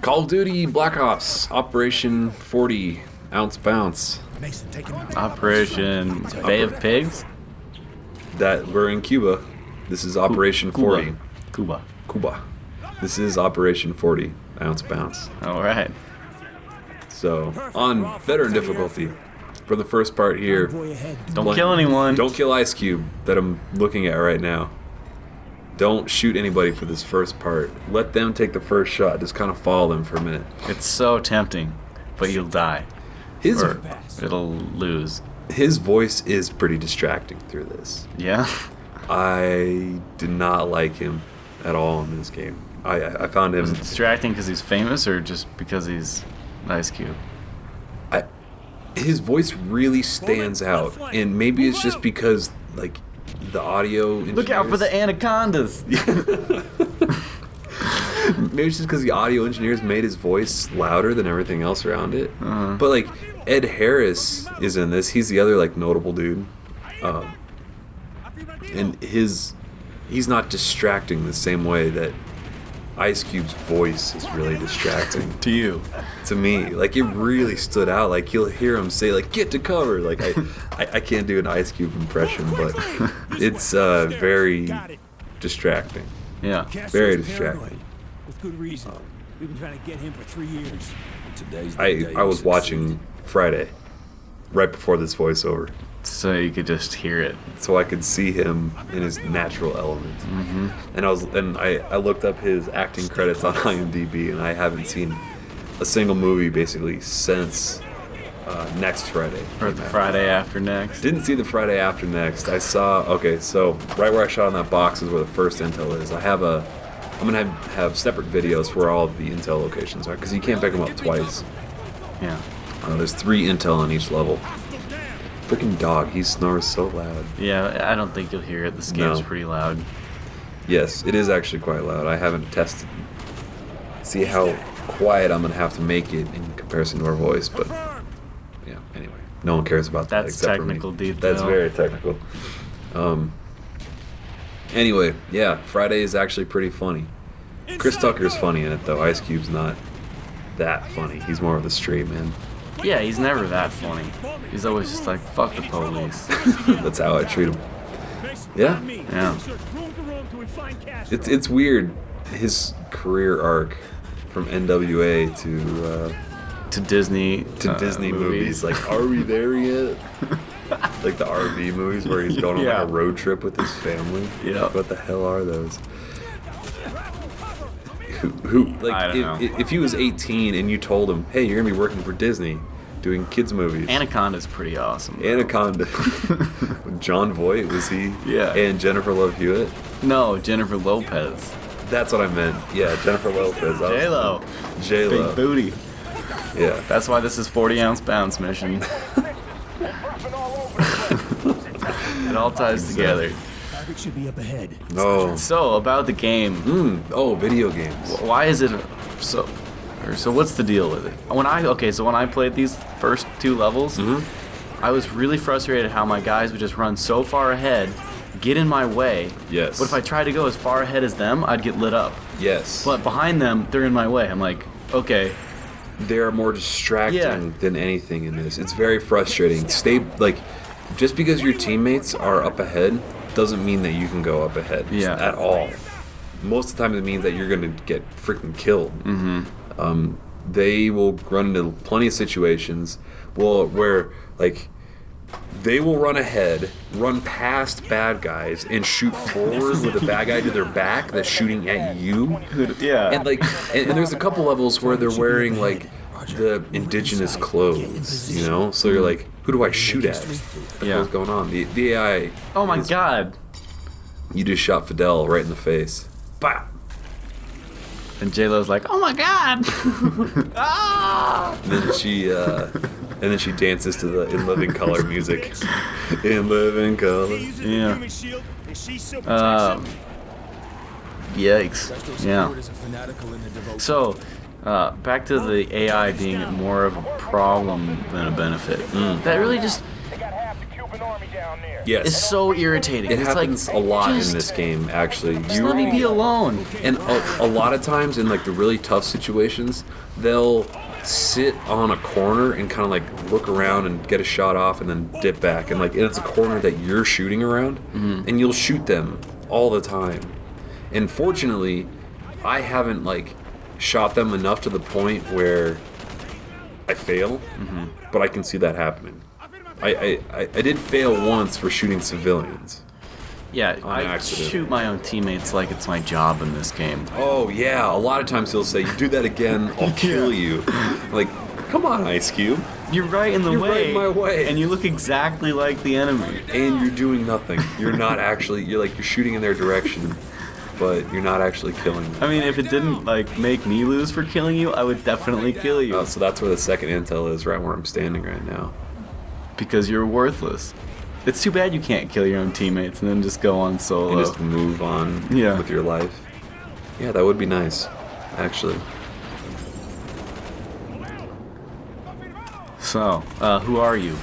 Call of Duty Black Ops Operation 40 Ounce Bounce. Operation Bay of Pigs? That we're in Cuba. This is Operation 40. Cuba. This is Operation 40 Ounce Bounce. Alright. So, on veteran difficulty, for the first part here, Don't kill anyone. Don't kill Ice Cube that I'm looking at right now. Don't shoot anybody for this first part. Let them take the first shot. Just kind of follow them for a minute. It's so tempting, but you'll die. Or it'll lose. His voice is pretty distracting through this. Yeah? I did not like him at all in this game. I found him... Was it distracting because he's famous or just because he's Ice Cube? His voice really stands out. And maybe it's just because, like, the audio engineers... Look out for the anacondas! Maybe it's just because the audio engineers made his voice louder than everything else around it. But, like, Ed Harris is in this. He's the other, like, notable dude. And he's not distracting the same way that Ice Cube's voice is really distracting. To you. To me. Like, it really stood out. Like, you'll hear him say, like, get to cover. Like, I can't do an Ice Cube impression, but it's very distracting. Yeah. Very distracting. With good reason. We've been trying to get him for 3 years. I was watching Friday, right before this voiceover. So you could just hear it. So I could see him in his natural element. And I looked up his acting credits on IMDb, and I haven't seen a single movie basically since next Friday. Or the Friday after next. Didn't see the Friday after next. I saw, okay, so right where I shot on that box is where the first intel is. I'm gonna have separate videos for all of the intel locations, because you can't pick them up twice. Yeah. There's 3 intel on each level. Freaking dog, he snores so loud. Yeah, I don't think you'll hear it. This game's pretty loud. Yes, it is actually quite loud. I haven't tested. See how quiet I'm gonna have to make it in comparison to our voice, but yeah. Anyway, no one cares about that except for me. That's technical detail. That's very technical. Anyway, yeah, Friday is actually pretty funny. Chris Tucker's funny in it though. Ice Cube's not that funny. He's more of the straight man. Yeah, he's never that funny. He's always just like, fuck the police. That's how I treat him. Yeah. Yeah. It's weird. His career arc from NWA to Disney Disney movies. Like, are we there yet? Like the RV movies where he's going on like a road trip with his family. Yeah. What the hell are those? Who like I don't know. If he was 18 and you told him, hey, you're gonna be working for Disney doing kids movies. Anaconda's pretty awesome. Anaconda. John Voight, was he? Yeah. And Jennifer Love Hewitt? No, Jennifer Lopez. That's what I meant. Yeah, Jennifer Lopez. J-Lo. J-Lo. Big booty. Yeah. That's why this is 40 ounce bounce mission. It all ties together. Target should be up ahead. Oh. So, about the game. Oh, video games. Why is it so... So what's the deal with it? When I played these first 2 levels, I was really frustrated how my guys would just run so far ahead, get in my way. Yes. But if I tried to go as far ahead as them, I'd get lit up. Yes. But behind them, they're in my way. I'm like, okay. They're more distracting than anything in this. It's very frustrating. Just because your teammates are up ahead doesn't mean that you can go up ahead at all. Most of the time it means that you're going to get freaking killed. They will run into plenty of situations where, like, they will run ahead, run past bad guys, and shoot forward with a bad guy to their back that's shooting at you. Yeah. And and there's a couple levels where they're wearing like the indigenous clothes, you know. So you're like, who do I shoot at? What's going on? The AI. Oh my god. You just shot Fidel right in the face. Bah! And J-Lo's like, oh my god. Ah! And then she dances to the In Living Color music. In Living Color. Yeah. Yikes. Yeah. So, back to the AI being more of a problem than a benefit. That really just... Yes. is so irritating. It It's happens like, a lot just, in this game, actually. Just let me be alone. And a lot of times in like the really tough situations, they'll sit on a corner and kind of like look around and get a shot off and then dip back. And like it's a corner that you're shooting around, and you'll shoot them all the time. And fortunately, I haven't like shot them enough to the point where I fail, but I can see that happening. I did fail once for shooting civilians. Yeah, I accident. shoot my own teammates like it's my job in this game. Oh yeah, a lot of times he'll say, "You do that again, I'll kill you." Like, come on, Ice Cube. You're right in the You're way. right in my way. And you look exactly like the enemy. And you're doing nothing. You're not actually. You're shooting in their direction, but you're not actually killing them. I mean, if it didn't like make me lose for killing you, I would definitely kill you. Oh, so that's where the second intel is, right where I'm standing right now. Because you're worthless. It's too bad you can't kill your own teammates and then just go on solo. And just move on with your life. Yeah, that would be nice, actually. So, who are you?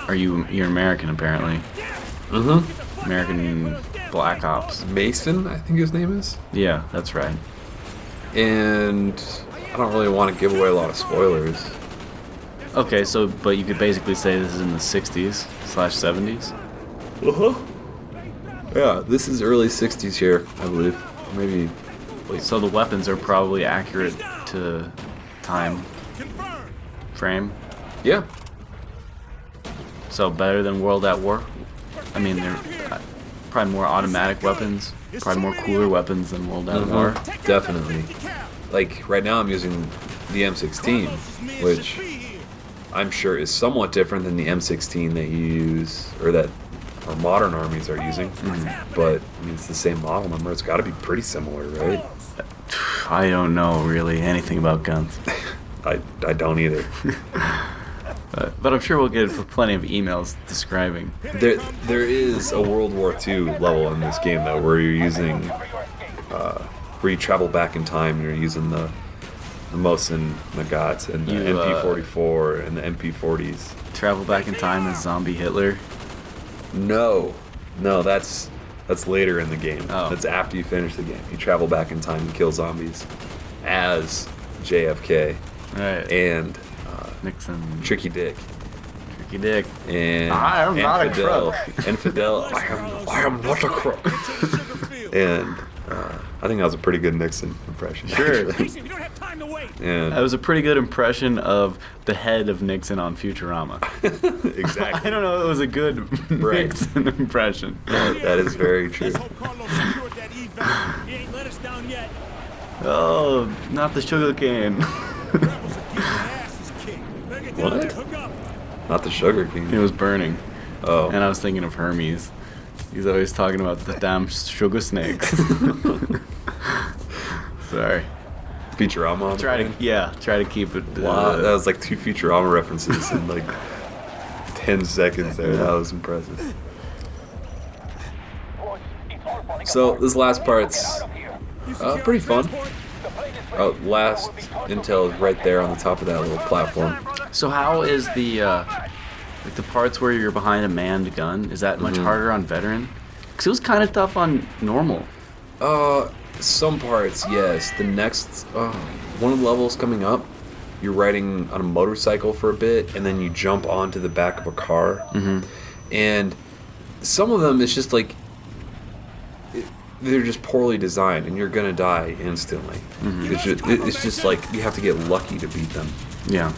Or you're American apparently. American Black Ops. Mason, I think his name is. Yeah, that's right. And I don't really want to give away a lot of spoilers. Okay, so, but you could basically say this is in the 60s/70s? Yeah, this is early 60s here, I believe. Maybe late. So the weapons are probably accurate to time frame? Yeah. So better than World at War? I mean, they're probably more automatic weapons, probably more cooler weapons than World at War. Definitely. Like, right now I'm using the M16, which I'm sure is somewhat different than the M16 that you use, or that our modern armies are using. But, I mean, it's the same model number. It's got to be pretty similar, right? I don't know really anything about guns. I don't either. But I'm sure we'll get plenty of emails describing. There is a World War II level in this game, though, where you're using, where you travel back in time and you're using the Mosin Nagats and the MP44 and the MP40s. Travel back in time as zombie Hitler? No, that's later in the game. Oh. That's after you finish the game. You travel back in time and kill zombies as JFK Right. and Nixon. Tricky Dick. Tricky Dick. And I am not a Fidel. crook. And Fidel, I am not a crook. And I think that was a pretty good Nixon impression. Sure. actually. We don't have time to wait. And That was a pretty good impression of the head of Nixon on Futurama. exactly. I don't know if it was a good Right. Nixon impression. That is very true. Let's hope Carlos secured that evac. He ain't let us down yet. Oh, not the sugar cane. Rebels are getting their asses kicked. Better get down What? there, hook up. Not the Sugar King. It was burning. Oh. And I was thinking of Hermes. He's always talking about the damn sugar snakes. Sorry. Futurama. on the Try thing? to keep it. Wow, that was like 2 Futurama references in like 10 seconds there. That was impressive. So this last part's pretty fun. Last intel is right there on the top of that little platform. So how is the like the parts where you're behind a manned gun? Is that much harder on veteran? Because it was kind of tough on normal. Some parts, yes. The next one of the levels coming up, you're riding on a motorcycle for a bit, and then you jump onto the back of a car. And some of them, it's just like they're just poorly designed, and you're gonna die instantly. It's just like you have to get lucky to beat them. Yeah.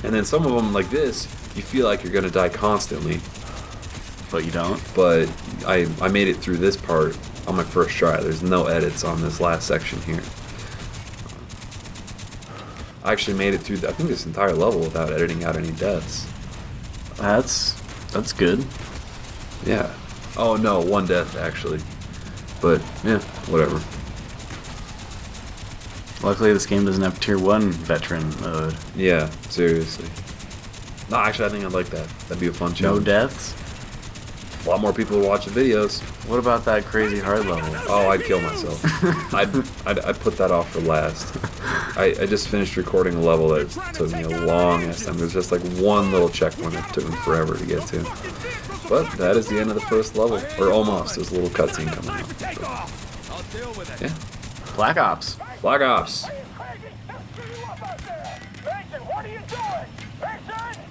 And then some of them, like this, you feel like you're gonna die constantly. But you don't. But I made it through this part on my first try. There's no edits on this last section here. I actually made it through, I think, this entire level without editing out any deaths. That's good. Yeah. Oh no, 1 death actually. But yeah, whatever. Luckily, this game doesn't have Tier 1 veteran mode. Yeah, seriously. No, actually, I think I'd like that. That'd be a fun No challenge. deaths? A lot more people would watch the videos. What about that crazy hard level? Oh, I'd kill myself. I'd put that off for last. I just finished recording a level that took me a long ass time. There's just like one little checkpoint that took me forever to get to. But that is the end of the first level, or almost. There's a little cutscene coming up. Yeah. Black Ops. Black Ops.